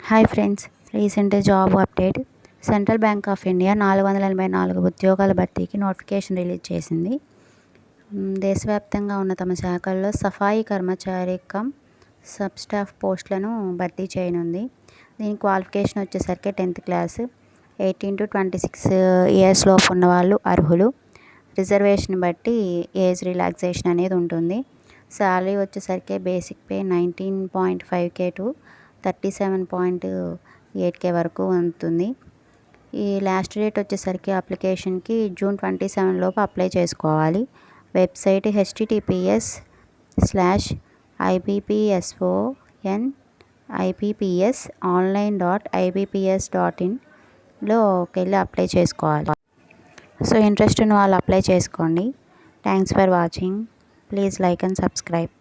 Hi friends, recent job update. Central bank of India 484 ఉద్యోగాల భర్తీకి notification release చేసింది. దేశవ్యాప్తంగా ఉన్న తమ శాఖల్లో సఫాయి కర్మచారి కమ్ సబ్ స్టాఫ్ పోస్టులను భర్తీ చేయనుంది. దీని క్వాలిఫికేషన్ వచ్చేసరికి 10th క్లాస్, 18 to 26 ఇయర్స్ లోపు ఉన్న వాళ్ళు అర్హులు. రిజర్వేషన్ బట్టి ఏజ్ రిలాక్సేషన్ అనేది ఉంటుంది. శాలరీ వచ్చేసరికి basic pay 19.5K to 37.8K వరకు ఉంటుంది. ఈ లాస్ట్ డేట్ వచ్చేసరికి అప్లికేషన్కి June 27 లోపు అప్లై చేసుకోవాలి. వెబ్సైట్ https://ipps.online.ibps.in/లోకి వెళ్ళి అప్లై చేసుకోవాలి. సో ఇంట్రెస్ట్ ఉన్న వాళ్ళు అప్లై చేసుకోండి. Thanks for watching. Please like and subscribe.